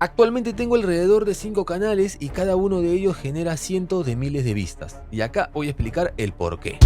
Actualmente tengo alrededor de 5 canales y cada uno de ellos genera cientos de miles de vistas. Y acá voy a explicar el por qué.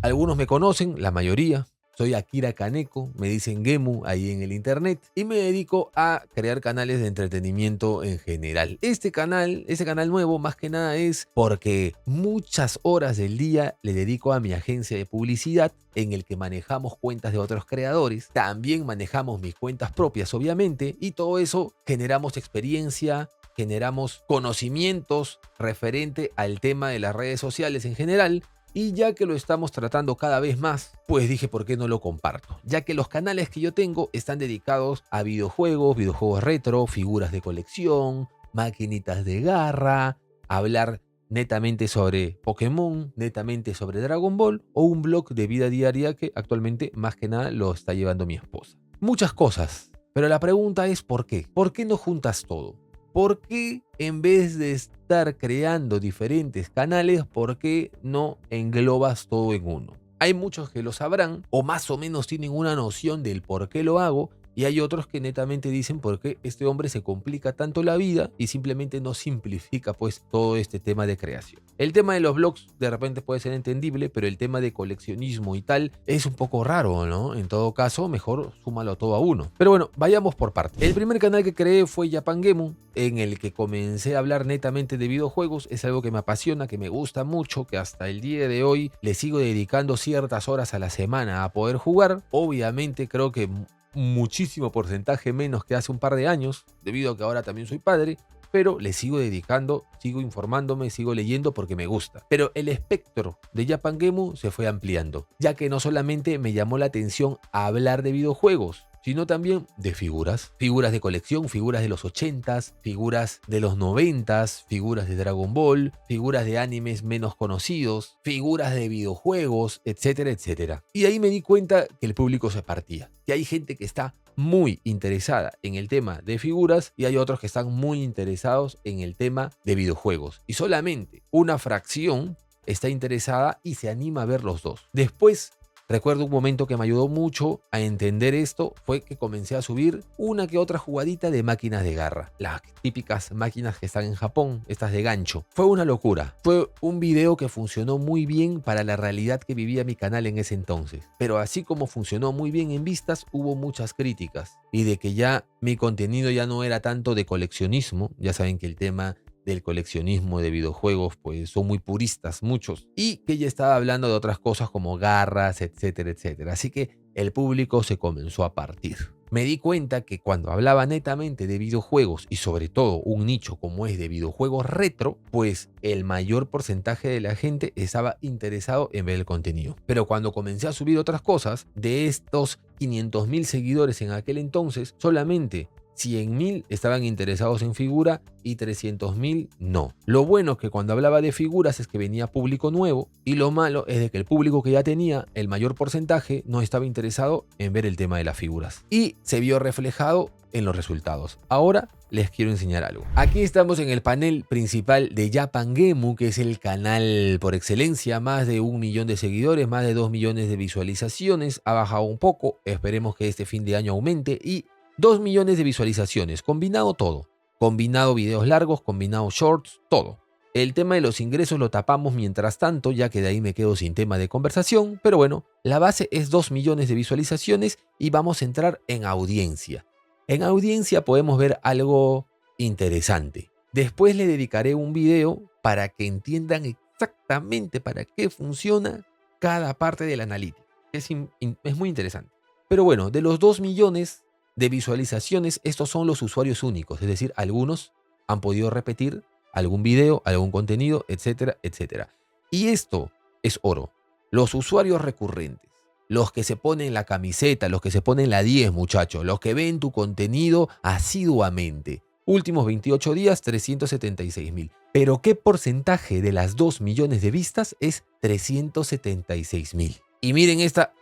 Algunos me conocen, la mayoría. Soy Akira Kaneko, me dicen Gemu ahí en el internet y me dedico a crear canales de entretenimiento en general. Este canal nuevo más que nada es porque muchas horas del día le dedico a mi agencia de publicidad en el que manejamos cuentas de otros creadores. También manejamos mis cuentas propias obviamente y todo eso generamos experiencia, generamos conocimientos referente al tema de las redes sociales en general. Y ya que lo estamos tratando cada vez más, pues dije por qué no lo comparto. Ya que los canales que yo tengo están dedicados a videojuegos, videojuegos retro, figuras de colección, maquinitas de garra, hablar netamente sobre Pokémon, netamente sobre Dragon Ball o un blog de vida diaria que actualmente más que nada lo está llevando mi esposa. Muchas cosas, pero la pregunta es ¿por qué? ¿Por qué no juntas todo? ¿Por qué en vez de estar creando diferentes canales, por qué no englobas todo en uno? Hay muchos que lo sabrán o más o menos tienen una noción del por qué lo hago y hay otros que netamente dicen por qué este hombre se complica tanto la vida y simplemente no simplifica pues todo este tema de creación. El tema de los blogs de repente puede ser entendible, pero el tema de coleccionismo y tal es un poco raro, ¿no? En todo caso, mejor súmalo todo a uno. Pero bueno, vayamos por partes. El primer canal que creé fue Japan Gemu, en el que comencé a hablar netamente de videojuegos. Es algo que me apasiona, que me gusta mucho, que hasta el día de hoy le sigo dedicando ciertas horas a la semana a poder jugar. Obviamente creo que muchísimo porcentaje menos que hace un par de años, debido a que ahora también soy padre, pero le sigo dedicando, sigo informándome, sigo leyendo porque me gusta. Pero el espectro de Japan Gemu se fue ampliando, ya que no solamente me llamó la atención hablar de videojuegos, sino también de figuras. Figuras de colección, figuras de los 80s, figuras de los 90s, figuras de Dragon Ball, figuras de animes menos conocidos, figuras de videojuegos, etcétera, etcétera. Y ahí me di cuenta que el público se partía, que hay gente que está muy interesada en el tema de figuras y hay otros que están muy interesados en el tema de videojuegos. Y solamente una fracción está interesada y se anima a ver los dos. Después, recuerdo un momento que me ayudó mucho a entender esto, fue que comencé a subir una que otra jugadita de máquinas de garra. Las típicas máquinas que están en Japón, estas de gancho. Fue una locura. Fue un video que funcionó muy bien para la realidad que vivía mi canal en ese entonces. Pero así como funcionó muy bien en vistas, hubo muchas críticas. Y de que ya mi contenido ya no era tanto de coleccionismo. Ya saben que el tema del coleccionismo de videojuegos pues son muy puristas muchos y que ella estaba hablando de otras cosas como garras, etcétera, etcétera. Así que el público se comenzó a partir. Me di cuenta que cuando hablaba netamente de videojuegos y sobre todo un nicho como es de videojuegos retro, pues el mayor porcentaje de la gente estaba interesado en ver el contenido. Pero cuando comencé a subir otras cosas, de estos 500.000 seguidores en aquel entonces, solamente 100.000 estaban interesados en figura y 300.000 no. Lo bueno que cuando hablaba de figuras es que venía público nuevo y lo malo es de que el público que ya tenía, el mayor porcentaje, no estaba interesado en ver el tema de las figuras. Y se vio reflejado en los resultados. Ahora les quiero enseñar algo. Aquí estamos en el panel principal de Japan Gemu, que es el canal por excelencia, más de 1 millón de seguidores, más de 2 millones de visualizaciones, ha bajado un poco, esperemos que este fin de año aumente y 2 millones de visualizaciones, combinado todo. Combinado videos largos, combinado shorts, todo. El tema de los ingresos lo tapamos mientras tanto, ya que de ahí me quedo sin tema de conversación, pero bueno, la base es 2 millones de visualizaciones y vamos a entrar en audiencia. En audiencia podemos ver algo interesante. Después le dedicaré un video para que entiendan exactamente para qué funciona cada parte de la analítica. Es muy interesante. Pero bueno, de los 2 millones de visualizaciones, estos son los usuarios únicos, es decir, algunos han podido repetir algún video, algún contenido, etcétera, etcétera. Y esto es oro. Los usuarios recurrentes, los que se ponen la camiseta, los que se ponen la 10, muchachos, los que ven tu contenido asiduamente. Últimos 28 días, 376.000. Pero ¿qué porcentaje de las 2 millones de vistas es 376.000? Y miren esta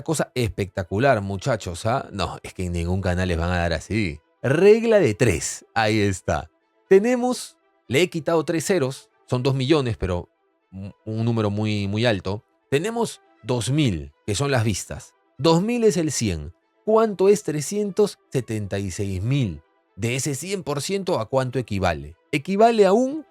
cosa espectacular, muchachos, ¿ah? No, es que en ningún canal les van a dar así. Regla de 3, ahí está. Tenemos, le he quitado 3 ceros, son 2 millones, pero un número muy, muy alto. Tenemos 2.000, que son las vistas. 2.000 es el 100. ¿Cuánto es 376.000? De ese 100%, ¿a cuánto equivale? Equivale a un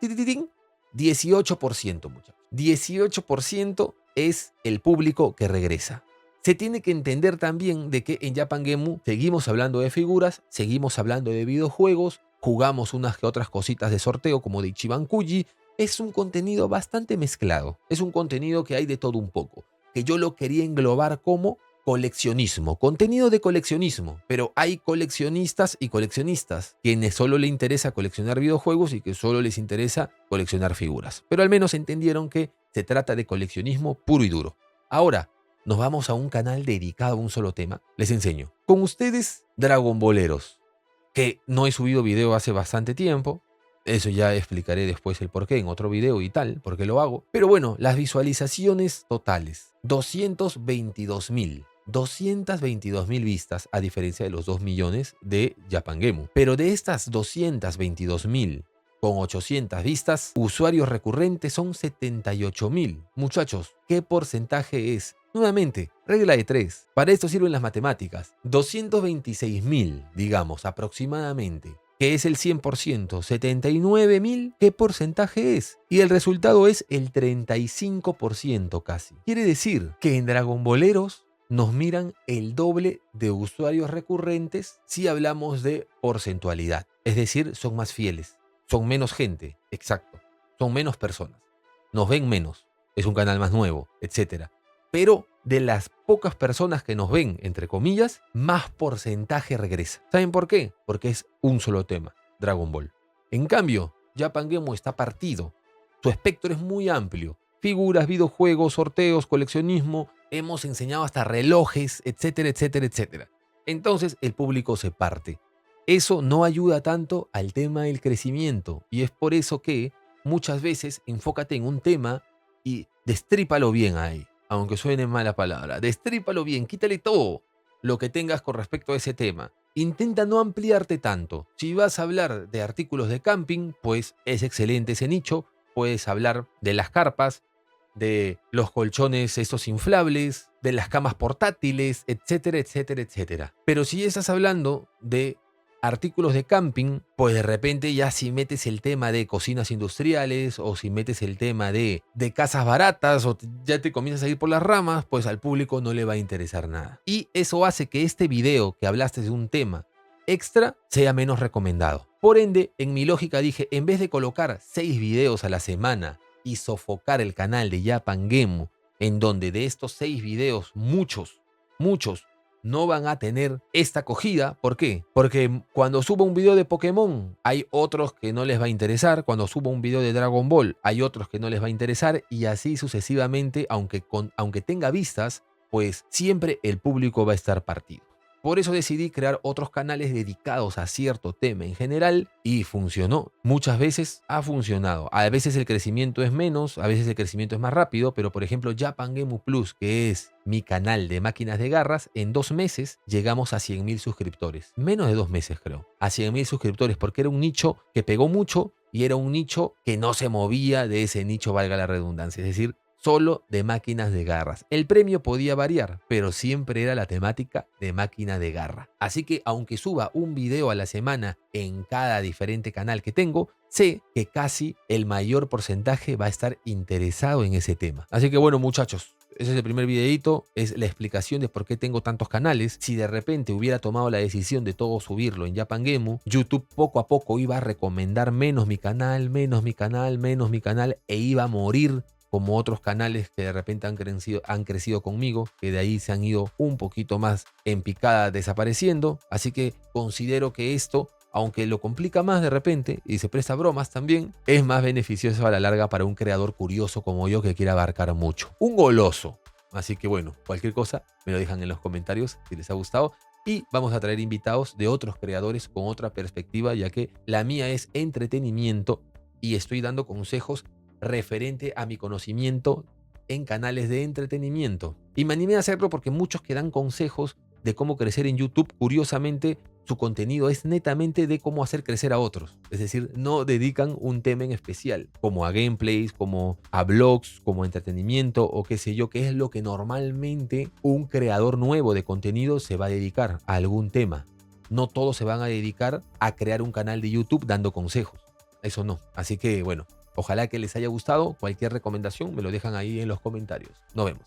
18%, muchachos. 18% es el público que regresa. Se tiene que entender también de que en Japan Gemu seguimos hablando de figuras, seguimos hablando de videojuegos, jugamos unas que otras cositas de sorteo como de Ichiban Kuji. Es un contenido bastante mezclado. Es un contenido que hay de todo un poco. Que yo lo quería englobar como coleccionismo, contenido de coleccionismo, pero hay coleccionistas y coleccionistas, quienes solo les interesa coleccionar videojuegos y que solo les interesa coleccionar figuras. Pero al menos entendieron que se trata de coleccionismo puro y duro. Ahora, nos vamos a un canal dedicado a un solo tema. Les enseño. Con ustedes, Dragon Balleros, que no he subido video hace bastante tiempo. Eso ya explicaré después el porqué en otro video y tal, por qué lo hago. Pero bueno, las visualizaciones totales, 222.000. 222.000 vistas, a diferencia de los 2 millones de Japan Gemu. Pero de estas 222.000 con 800 vistas, usuarios recurrentes son 78.000. Muchachos, ¿qué porcentaje es? Nuevamente, regla de 3. Para esto sirven las matemáticas. 226.000, digamos, aproximadamente, que es el 100%, 79.000, ¿qué porcentaje es? Y el resultado es el 35% casi. Quiere decir que en Dragon Balleros nos miran el doble de usuarios recurrentes si hablamos de porcentualidad. Es decir, son más fieles, son menos gente, exacto, son menos personas, nos ven menos, es un canal más nuevo, etc. Pero de las pocas personas que nos ven, entre comillas, más porcentaje regresa. ¿Saben por qué? Porque es un solo tema, Dragon Ball. En cambio, Japan Gemu está partido. Su espectro es muy amplio. Figuras, videojuegos, sorteos, coleccionismo, hemos enseñado hasta relojes, etcétera, etcétera, etcétera. Entonces el público se parte. Eso no ayuda tanto al tema del crecimiento y es por eso que muchas veces enfócate en un tema y destrípalo bien ahí. Aunque suene mala palabra, destrípalo bien, quítale todo lo que tengas con respecto a ese tema. Intenta no ampliarte tanto. Si vas a hablar de artículos de camping, pues es excelente ese nicho. Puedes hablar de las carpas, de los colchones esos inflables, de las camas portátiles, etcétera, etcétera, etcétera. Pero si estás hablando de artículos de camping, pues de repente ya si metes el tema de cocinas industriales o si metes el tema de casas baratas o ya te comienzas a ir por las ramas, pues al público no le va a interesar nada. Y eso hace que este video que hablaste de un tema extra sea menos recomendado. Por ende, en mi lógica dije, en vez de colocar 6 videos a la semana y sofocar el canal de Japan Gemu, en donde de estos 6 videos muchos no van a tener esta acogida. ¿Por qué? Porque cuando subo un video de Pokémon, hay otros que no les va a interesar. Cuando subo un video de Dragon Ball, hay otros que no les va a interesar. Y así sucesivamente, aunque tenga vistas, pues siempre el público va a estar partido. Por eso decidí crear otros canales dedicados a cierto tema en general y funcionó. Muchas veces ha funcionado. A veces el crecimiento es menos, a veces el crecimiento es más rápido, pero por ejemplo Japan Gemu Plus, que es mi canal de máquinas de garras, en 2 meses llegamos a 100.000 suscriptores. Menos de 2 meses creo. A 100.000 suscriptores porque era un nicho que pegó mucho y era un nicho que no se movía de ese nicho, valga la redundancia. Es decir, solo de máquinas de garras. El premio podía variar, pero siempre era la temática de máquina de garra. Así que aunque suba un video a la semana en cada diferente canal que tengo, sé que casi el mayor porcentaje va a estar interesado en ese tema. Así que bueno, muchachos, ese es el primer videito, es la explicación de por qué tengo tantos canales. Si de repente hubiera tomado la decisión de todo subirlo en Japan Gemu, YouTube poco a poco iba a recomendar menos mi canal e iba a morir como otros canales que de repente han crecido conmigo, que de ahí se han ido un poquito más en picada desapareciendo. Así que considero que esto, aunque lo complica más de repente y se presta a bromas también, es más beneficioso a la larga para un creador curioso como yo que quiere abarcar mucho. Un goloso. Así que bueno, cualquier cosa me lo dejan en los comentarios si les ha gustado. Y vamos a traer invitados de otros creadores con otra perspectiva, ya que la mía es entretenimiento y estoy dando consejos referente a mi conocimiento en canales de entretenimiento. Y me animé a hacerlo porque muchos que dan consejos de cómo crecer en YouTube, curiosamente, su contenido es netamente de cómo hacer crecer a otros. Es decir, no dedican un tema en especial, como a gameplays, como a blogs, como a entretenimiento o qué sé yo, que es lo que normalmente un creador nuevo de contenido se va a dedicar a algún tema. no todos se van a dedicar a crear un canal de YouTube dando consejos. Eso no. Así que bueno, ojalá que les haya gustado. Cualquier recomendación me lo dejan ahí en los comentarios. Nos vemos.